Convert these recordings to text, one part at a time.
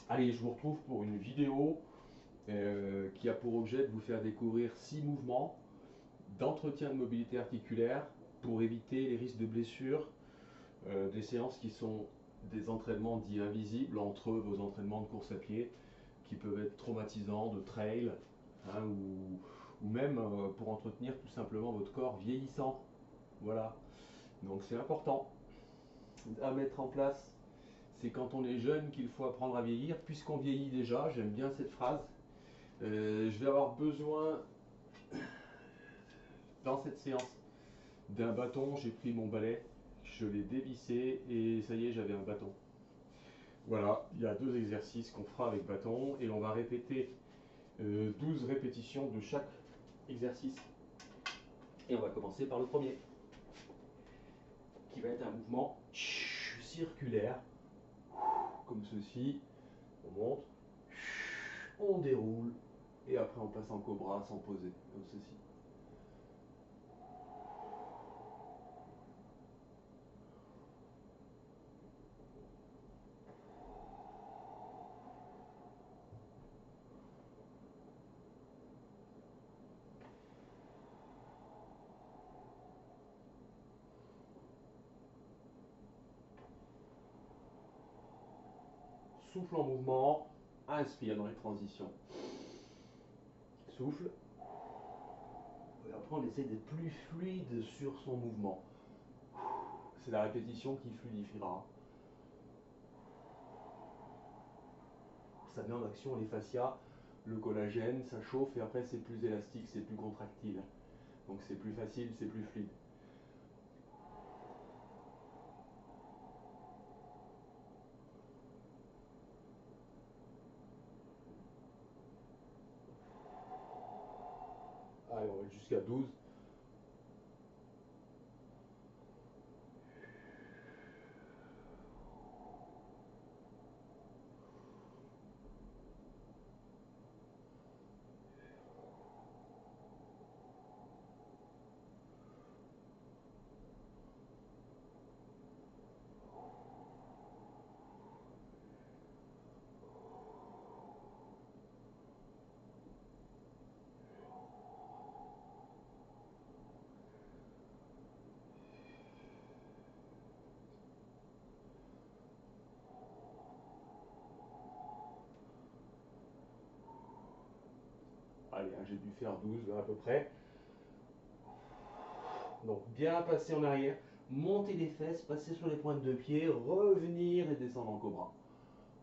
Allez, je vous retrouve pour une vidéo qui a pour objet de vous faire découvrir 6 mouvements d'entretien de mobilité articulaire pour éviter les risques de blessures, des séances qui sont des entraînements dits invisibles entre vos entraînements de course à pied qui peuvent être traumatisants, de trail, hein, ou même pour entretenir tout simplement votre corps vieillissant. Voilà, donc c'est important à mettre en place. C'est quand on est jeune qu'il faut apprendre à vieillir, puisqu'on vieillit déjà, j'aime bien cette phrase. Je vais avoir besoin, dans cette séance, d'un bâton. J'ai pris mon balai, je l'ai dévissé et ça y est, j'avais un bâton. Voilà, il y a 2 exercices qu'on fera avec bâton et on va répéter 12 répétitions de chaque exercice. Et on va commencer par le premier, qui va être un mouvement circulaire, comme ceci. On monte, on déroule, et après on passe en cobra sans poser, comme ceci. Souffle en mouvement, inspire dans les transitions. Souffle. Et après on essaie d'être plus fluide sur son mouvement. C'est la répétition qui fluidifiera. Ça met en action les fascias, le collagène, ça chauffe et après c'est plus élastique, c'est plus contractile. Donc c'est plus facile, c'est plus fluide. Allez, on va jusqu'à 12. Allez, j'ai dû faire 12 à peu près. Donc bien passer en arrière, monter les fesses, passer sur les pointes de pied, revenir et descendre en cobra.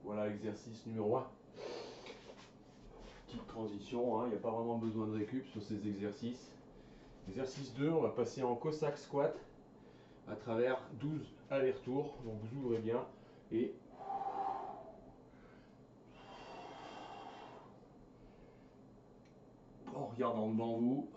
Voilà l'exercice numéro 1. Petite transition, il n'y a pas vraiment besoin de récup sur ces exercices. Exercice 2, on va passer en Cossack squat à travers 12 allers-retours. Donc vous ouvrez bien et en regardant devant vous.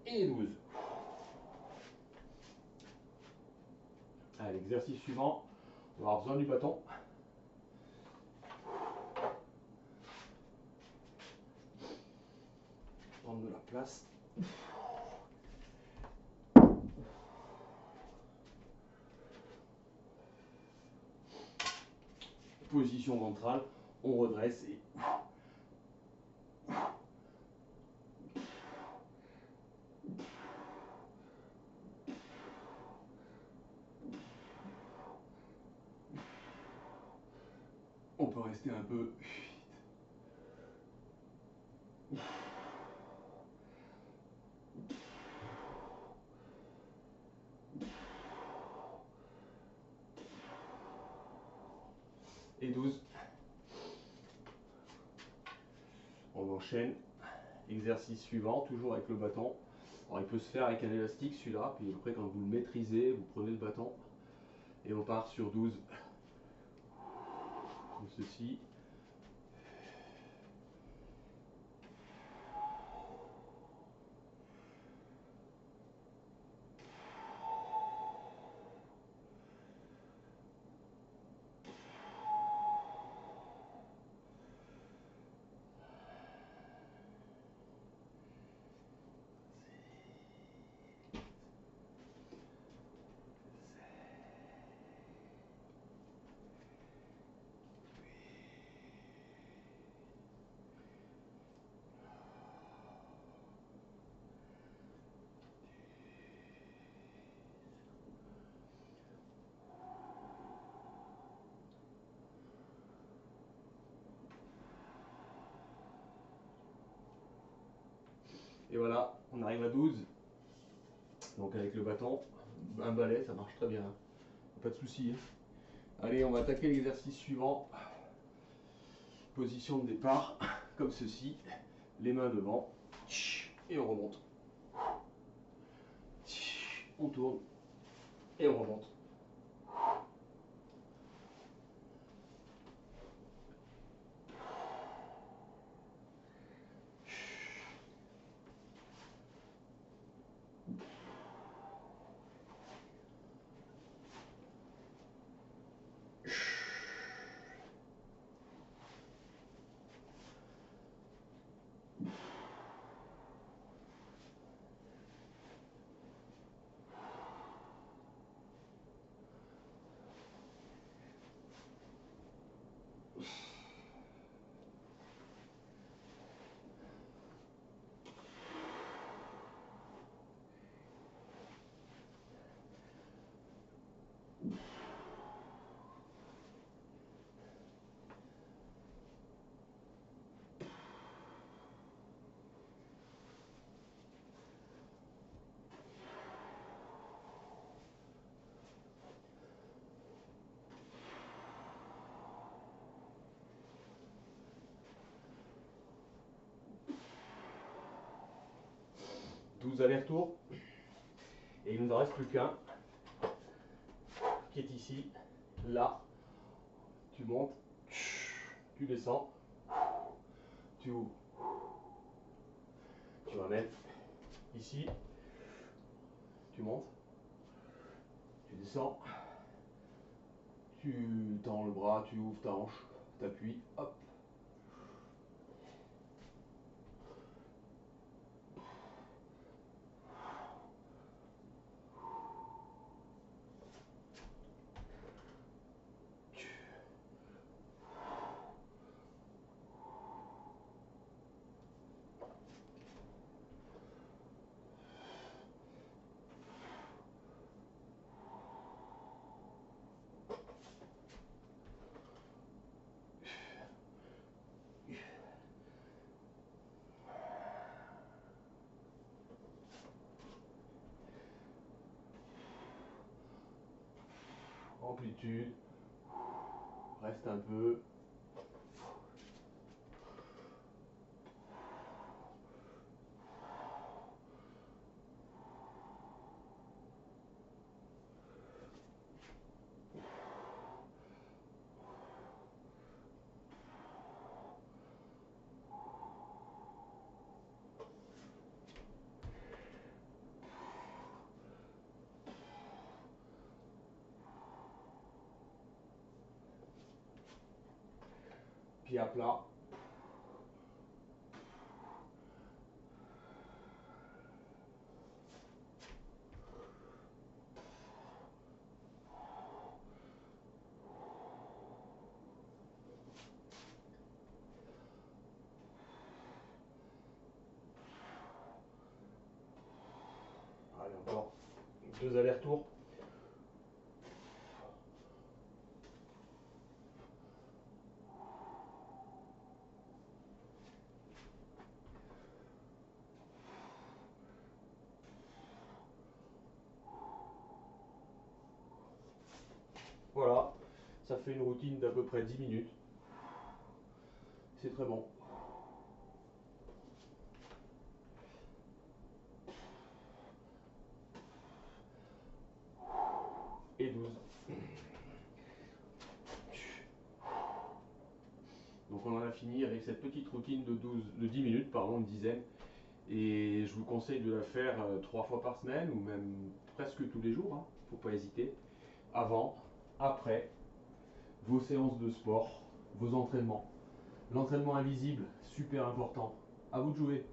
Et 12. Allez, l'exercice suivant, on va avoir besoin du bâton. Prendre de la place. Position ventrale, on redresse et rester un peu. Et 12. On enchaîne. Exercice suivant, toujours avec le bâton. Alors il peut se faire avec un élastique celui-là, puis après quand vous le maîtrisez, vous prenez le bâton et on part sur 12. Comme ceci. Et voilà, on arrive à 12. Donc avec le bâton, un balai, ça marche très bien. Pas de souci. Allez, on va attaquer l'exercice suivant. Position de départ, comme ceci. Les mains devant. Et on remonte. On tourne. Et on remonte. Allers-retours. Et il ne nous en reste plus qu'un qui est ici. Là, tu montes, tu descends, tu ouvres. Tu ramènes ici, tu montes, tu descends, tu tends le bras, tu ouvres ta hanche, tu appuies, hop. Amplitude, reste un peu. Pied à plat. Allez, encore 2 allers-retours. Ça fait une routine d'à peu près 10 minutes. C'est très bon. Et 12. Donc on en a fini avec cette petite routine de 10 minutes, pardon, une dizaine. Et je vous conseille de la faire 3 fois par semaine ou même presque tous les jours. Hein. Faut pas hésiter. Avant, après, vos séances de sport, vos entraînements. L'entraînement invisible, super important. À vous de jouer.